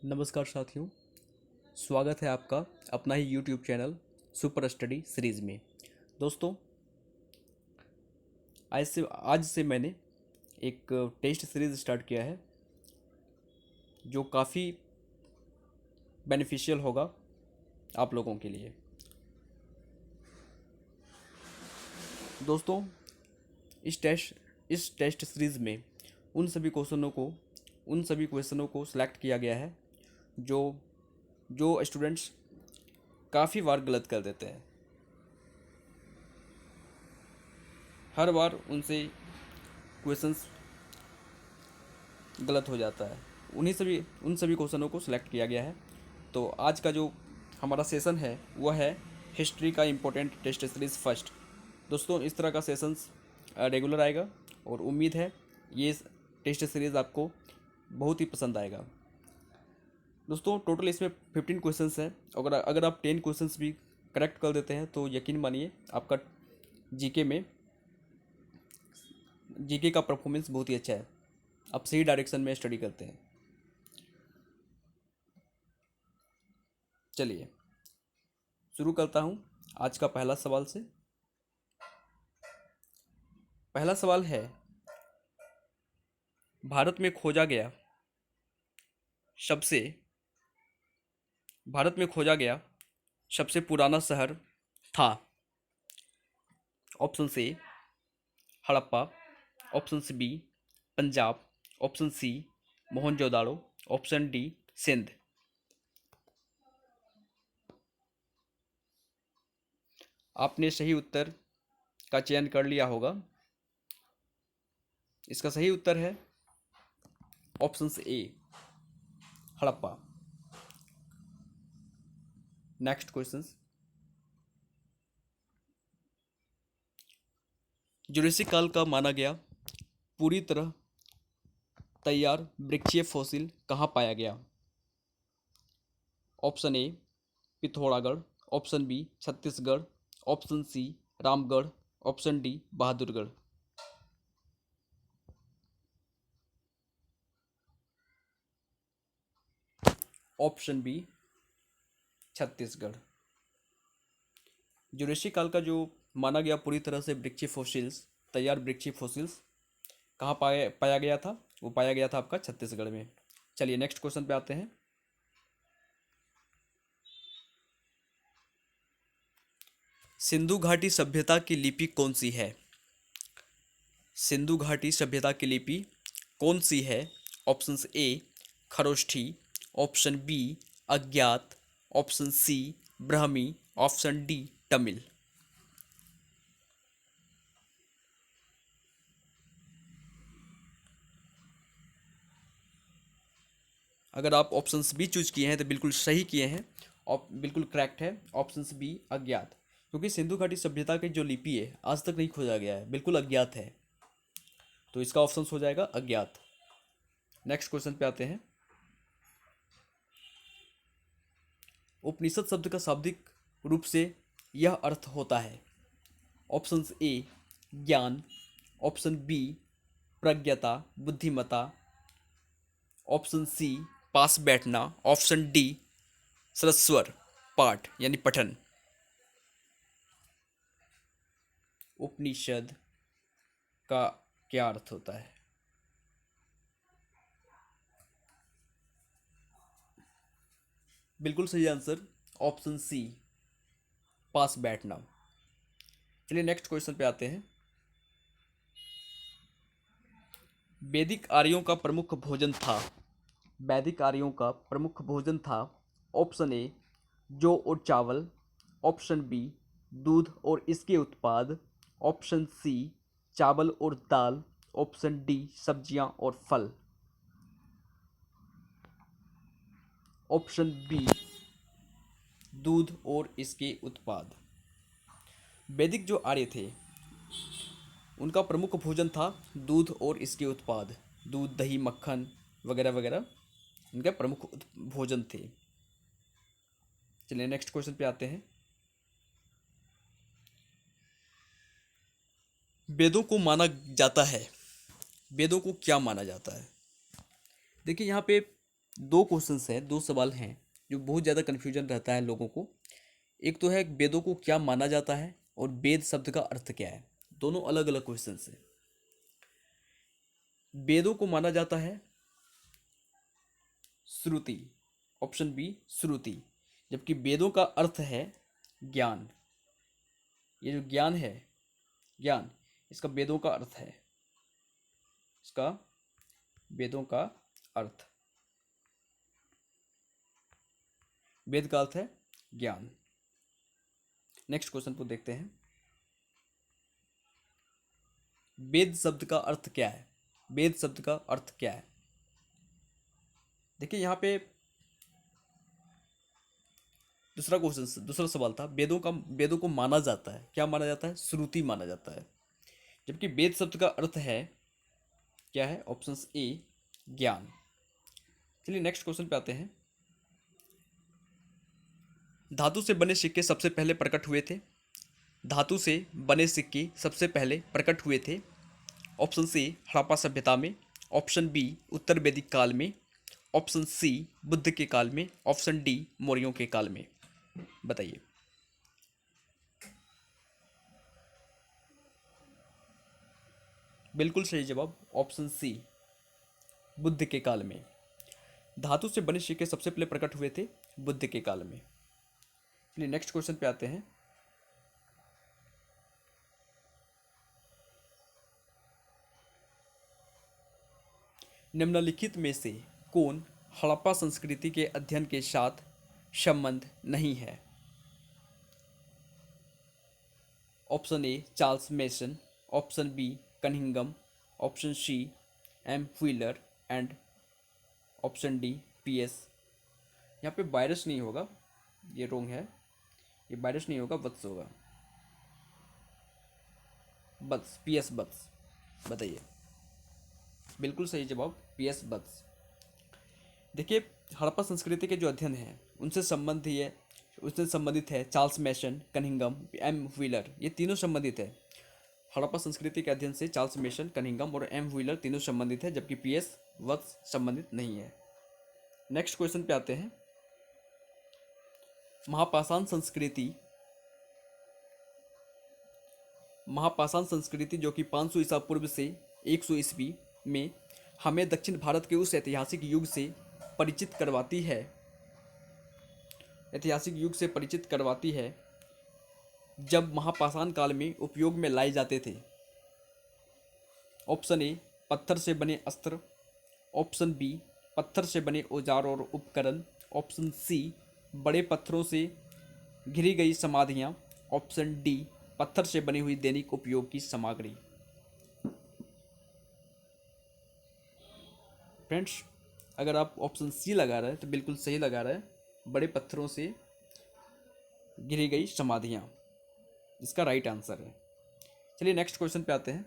नमस्कार साथियों। स्वागत है आपका अपना ही YouTube channel super study series में। दोस्तों, आज से मैंने एक टेस्ट सीरीज़ स्टार्ट किया है जो काफ़ी बेनिफिशियल होगा आप लोगों के लिए। दोस्तों, इस टेस्ट सीरीज़ में उन सभी क्वेश्चनों को सिलेक्ट किया गया है जो जो स्टूडेंट्स काफ़ी बार गलत कर देते हैं। हर बार उनसे क्वेश्चंस गलत हो जाता है। उन सभी क्वेश्चनों को सिलेक्ट किया गया है। तो आज का जो हमारा सेशन है वह है हिस्ट्री का इम्पोर्टेंट टेस्ट सीरीज़ फर्स्ट। दोस्तों, इस तरह का सेशंस रेगुलर आएगा और उम्मीद है ये टेस्ट सीरीज़ आपको बहुत ही पसंद आएगा। दोस्तों, टोटल इसमें 15 क्वेश्चंस हैं। अगर आप 10 क्वेश्चंस भी करेक्ट कर देते हैं तो यकीन मानिए आपका जीके में जीके का परफॉर्मेंस बहुत ही अच्छा है। आप सही डायरेक्शन में स्टडी करते हैं। चलिए शुरू करता हूँ आज का पहला सवाल से। पहला सवाल है, भारत में खोजा गया सबसे भारत में खोजा गया सबसे पुराना शहर था। Option A Harappa, option B Punjab, option C Mohenjodaro, option D Sindh. आपने सही उत्तर का चयन कर लिया होगा। इसका सही उत्तर है option A Harappa. Next question. Jurassic काल का माना गया पूरी तरह तैयार वृक्षीय फॉसिल कहाँ पाया गया? Option A Pithoragarh, option B Chhattisgarh, option C Ramgarh, option D Bahadurgarh. Option B Chhattisgarh. Jurassic काल का जो माना गया पूरी तरह से वृक्षीय फॉसिल्स, तैयार वृक्षीय फॉसिल्स कहाँ पाया गया था? वो पाया गया था आपका छत्तीसगढ़ में। चलिए नेक्स्ट क्वेश्चन पे आते हैं। सिंधु घाटी सभ्यता की लिपि कौन सी है? सिंधु घाटी सभ्यता की लिपि कौन सी है? Option A Kharosthi, option B अज्ञात, option C Brahmi, option D Tamil. अगर आप ऑप्शन बी चूज किए हैं तो बिल्कुल सही किए हैं और बिल्कुल करेक्ट है ऑप्शन बी अज्ञात। क्योंकि सिंधु घाटी सभ्यता की जो लिपि है आज तक नहीं खोजा गया है, बिल्कुल अज्ञात है। तो इसका ऑप्शन हो जाएगा अज्ञात। नेक्स्ट क्वेश्चन पे आते हैं। उपनिषद शब्द का शाब्दिक रूप से यह अर्थ होता है। ऑप्शन ए ज्ञान, ऑप्शन बी प्रज्ञता बुद्धिमता, ऑप्शन सी पास बैठना, ऑप्शन डी सरस्वर पाठ यानी पठन। उपनिषद का क्या अर्थ होता है? बिल्कुल सही आंसर ऑप्शन सी पास बैठना। चलिए नेक्स्ट क्वेश्चन पे आते हैं। वैदिक आर्यों का प्रमुख भोजन था। वैदिक आर्यों का प्रमुख भोजन था। ऑप्शन ए जौ और चावल, ऑप्शन बी दूध और इसके उत्पाद, ऑप्शन सी चावल और दाल, ऑप्शन डी सब्जियां और फल। ऑप्शन बी दूध और इसके उत्पाद। वैदिक जो आर्य थे उनका प्रमुख भोजन था दूध और इसके उत्पाद। दूध दही मक्खन वगैरह वगैरह इनके प्रमुख भोजन थे। चलिए नेक्स्ट क्वेश्चन पे आते हैं। वेदों को माना जाता है। वेदों को क्या माना जाता है? देखिए यहाँ पे दो क्वेश्चंस हैं, दो सवाल हैं जो बहुत ज़्यादा कन्फ्यूजन रहता है लोगों को। एक तो है वेदों को क्या माना जाता है और वेद शब्द का अर्थ क्या है। दोनों अलग अलग क्वेश्चंस हैं। वेदों को माना जाता है श्रुति, ऑप्शन बी श्रुति, जबकि वेदों का अर्थ है ज्ञान। ये जो ज्ञान है, ज्ञान, इसका वेदों का अर्थ है, इसका वेदों का अर्थ, वेद का अर्थ है ज्ञान। नेक्स्ट क्वेश्चन को देखते हैं। वेद शब्द का अर्थ क्या है? वेद शब्द का अर्थ क्या है? देखिए यहाँ पे दूसरा क्वेश्चन, दूसरा सवाल था वेदों को माना जाता है, क्या माना जाता है? श्रुति माना जाता है। जबकि वेद शब्द का अर्थ है क्या है? ऑप्शन ए ज्ञान। चलिए नेक्स्ट क्वेश्चन पे आते हैं। धातु से बने सिक्के सबसे पहले प्रकट हुए थे। धातु से बने सिक्के सबसे पहले प्रकट हुए थे। ऑप्शन सी हड़प्पा सभ्यता में, ऑप्शन बी उत्तर वैदिक काल में, ऑप्शन सी बुद्ध के काल में, ऑप्शन डी मौर्यों के काल में। बताइए। बिल्कुल सही जवाब ऑप्शन सी बुद्ध के काल में। धातु से बने सिक्के सबसे पहले प्रकट हुए थे बुद्ध के काल में। चलिए नेक्स्ट क्वेश्चन पे आते हैं। निम्नलिखित में से कौन हड़प्पा संस्कृति के अध्ययन के साथ संबंध नहीं है? Option A Charles Masson, option B Cunningham, option C M Wheeler and option D PS. यहाँ पे वायरस नहीं होगा, ये रोंग है, ये वायरस नहीं होगा, बत्स होगा, बत्स, पीएस बत्स। बताइए। बिल्कुल सही जवाब पीएस बत्स। देखिए हड़प्पा संस्कृति के जो अध्ययन है उससे संबंधित है Charles Masson, Cunningham, M Wheeler, ये तीनों संबंधित है। हड़प्पा संस्कृति के अध्ययन से चार्ल्स मेसन, कनिंघम और एम व्हीलर तीनों संबंधित है, जबकि पीएस वत्स संबंधित नहीं है। नेक्स्ट क्वेश्चन पे आते हैं। महापाषाण संस्कृति, महापाषाण संस्कृति जो कि 500 ईसा पूर्व से 100 ईस्वी में हमें दक्षिण भारत के उस ऐतिहासिक युग से परिचित करवाती है, ऐतिहासिक युग से परिचित करवाती है जब महापाषाण काल में उपयोग में लाए जाते थे। ऑप्शन ए पत्थर से बने अस्त्र, ऑप्शन बी पत्थर से बने औजार और उपकरण, ऑप्शन सी बड़े पत्थरों से घिरी गई समाधियाँ, ऑप्शन डी पत्थर से बनी हुई दैनिक उपयोग की सामग्री। फ्रेंड्स अगर आप ऑप्शन सी लगा रहे हैं तो बिल्कुल सही लगा रहे हैं, बड़े पत्थरों से घिरी गई समाधियाँ इसका राइट आंसर है। चलिए नेक्स्ट क्वेश्चन पे आते हैं।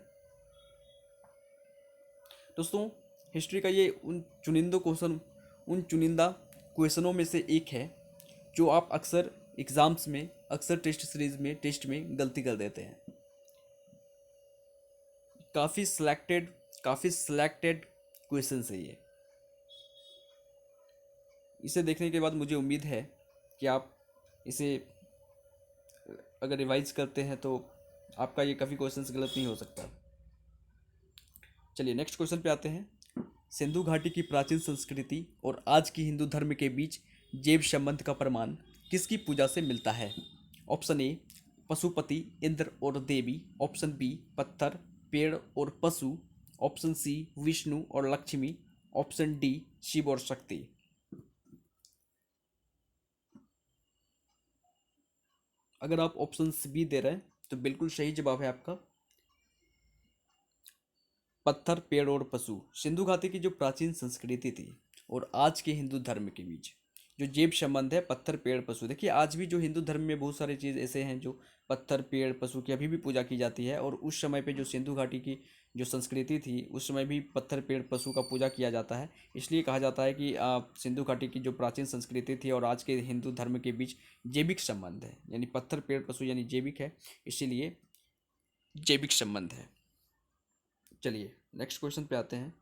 दोस्तों हिस्ट्री का ये उन चुनिंदा क्वेश्चनों में से एक है जो आप अक्सर एग्जाम्स में, अक्सर टेस्ट सीरीज में, टेस्ट में गलती कर देते हैं। काफ़ी सिलेक्टेड क्वेश्चन है ये। इसे देखने के बाद मुझे उम्मीद है कि आप इसे अगर रिवाइज करते हैं तो आपका ये काफ़ी क्वेश्चंस गलत नहीं हो सकता। चलिए नेक्स्ट क्वेश्चन पे आते हैं। सिंधु घाटी की प्राचीन संस्कृति और आज की हिंदू धर्म के बीच जैव संबंध का प्रमाण किसकी पूजा से मिलता है? ऑप्शन ए पशुपति, इंद्र और देवी, ऑप्शन बी पत्थर, पेड़ और पशु, ऑप्शन सी विष्णु और लक्ष्मी, ऑप्शन डी शिव और शक्ति। अगर आप ऑप्शन बी दे रहे हैं तो बिल्कुल सही जवाब है आपका पत्थर, पेड़ और पशु। सिंधु घाटी की जो प्राचीन संस्कृति थी और आज के हिंदू धर्म के बीच जो जैव संबंध है पत्थर, पेड़, पशु। देखिए आज भी जो हिंदू धर्म में बहुत सारे चीज़ ऐसे हैं जो पत्थर, पेड़, पशु की अभी भी पूजा की जाती है, और उस समय पे जो सिंधु घाटी की जो संस्कृति थी उस समय भी पत्थर, पेड़, पशु का पूजा किया जाता है। इसलिए कहा जाता है कि सिंधु घाटी की जो प्राचीन संस्कृति थी और आज के हिंदू धर्म के बीच जैविक संबंध है, यानी पत्थर, पेड़, पशु यानी जैविक है, इसीलिए जैविक संबंध है। चलिए नेक्स्ट क्वेश्चन पे आते हैं।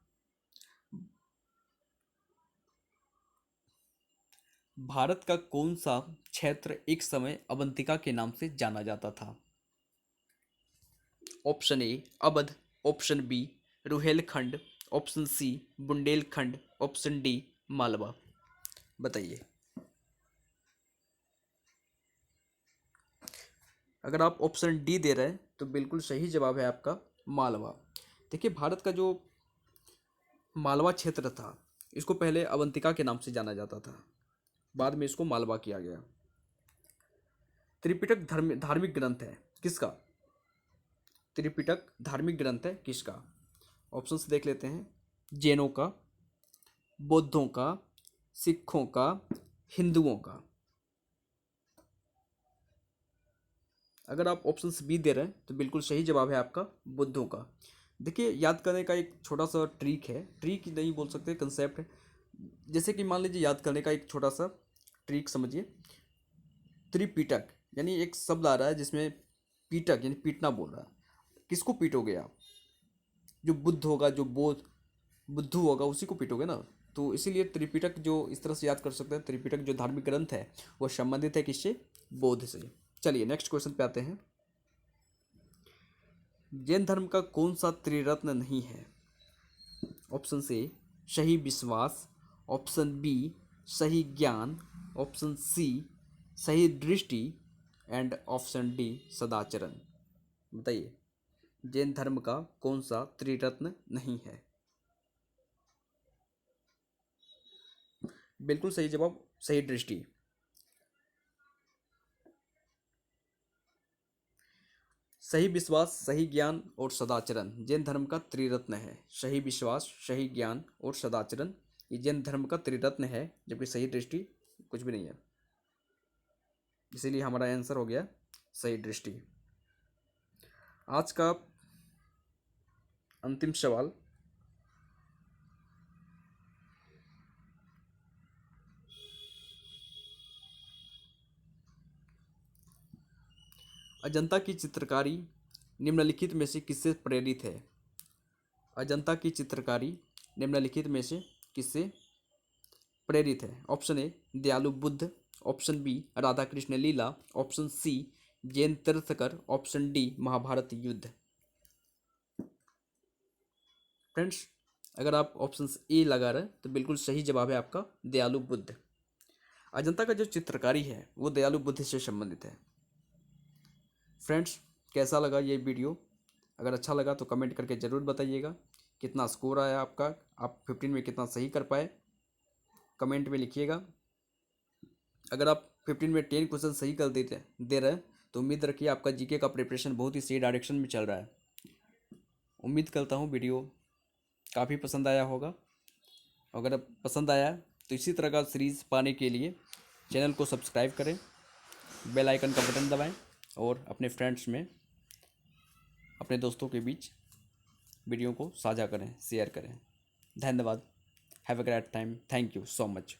भारत का कौन सा क्षेत्र एक समय अवंतिका के नाम से जाना जाता था? Option A Awadh, option B Rohilkhand, option C Bundelkhand, option D Malwa. बताइए। अगर आप ऑप्शन डी दे रहे हैं तो बिल्कुल सही जवाब है आपका मालवा। देखिए, भारत का जो मालवा क्षेत्र था, इसको पहले अवंतिका के नाम से जाना जाता था, बाद में इसको मालवा किया गया। त्रिपिटक धार्मिक ग्रंथ है किसका? त्रिपिटक धार्मिक ग्रंथ है किसका? ऑप्शंस देख लेते हैं। जैनों का, बौद्धों का, सिखों का, हिंदुओं का। अगर आप ऑप्शंस बी दे रहे हैं तो बिल्कुल सही जवाब है आपका बुद्धों का। देखिए, याद करने का एक छोटा सा ट्रिक है, ट्रिक नहीं बोल सकते, कंसेप्ट है। जैसे कि मान लीजिए, याद करने का एक छोटा सा ट्रिक समझिए। त्रिपिटक यानी एक शब्द आ रहा है जिसमें पीटक यानी पीटना बोल रहा है। किसको पीटोगे आप? जो बुद्ध होगा, जो बुद्धू होगा, उसी को पीटोगे ना। तो इसीलिए त्रिपिटक जो इस तरह से याद कर सकते हैं, त्रिपिटक जो धार्मिक ग्रंथ है वो संबंधित है किससे? बौद्ध से। चलिए नेक्स्ट क्वेश्चन पे आते हैं। जैन धर्म का कौन सा त्रिरत्न नहीं है? ऑप्शन ए सही विश्वास, ऑप्शन बी सही ज्ञान, ऑप्शन सी सही दृष्टि एंड ऑप्शन डी सदाचरण। बताइए, जैन धर्म का कौन सा त्रिरत्न नहीं है? बिल्कुल सही जवाब सही दृष्टि। सही विश्वास, सही ज्ञान और सदाचरण जैन धर्म का त्रिरत्न है। सही विश्वास, सही ज्ञान और सदाचरण ये जैन धर्म का त्रिरत्न है, जबकि सही दृष्टि कुछ भी नहीं है। इसीलिए हमारा आंसर हो गया सही दृष्टि। आज का अंतिम सवाल। अजंता की चित्रकारी निम्नलिखित में से किससे प्रेरित है? अजंता की चित्रकारी निम्नलिखित में से किससे प्रेरित है? ऑप्शन ए दयालु बुद्ध, ऑप्शन बी राधा कृष्ण लीला, ऑप्शन सी जैन तीर्थकर, ऑप्शन डी महाभारत युद्ध। फ्रेंड्स, अगर आप ऑप्शन ए लगा रहे हैं तो बिल्कुल सही जवाब है आपका दयालु बुद्ध। अजंता का जो चित्रकारी है वो दयालु बुद्ध से संबंधित है। फ्रेंड्स, कैसा लगा ये वीडियो? अगर अच्छा लगा तो कमेंट करके ज़रूर बताइएगा। कितना स्कोर आया आपका, आप 15 में कितना सही कर पाए, कमेंट में लिखिएगा। अगर आप 15 में 10 क्वेश्चन सही कर दे रहे हैं तो उम्मीद रखिए आपका जीके का प्रिपरेशन बहुत ही सही डायरेक्शन में चल रहा है। उम्मीद करता हूँ वीडियो काफ़ी पसंद आया होगा। अगर पसंद आया तो इसी तरह का सीरीज़ पाने के लिए चैनल को सब्सक्राइब करें, बेल आइकन का बटन दबाएं और अपने फ्रेंड्स में, अपने दोस्तों के बीच वीडियो को साझा करें, शेयर करें। धन्यवाद। Have a great time. Thank you so much.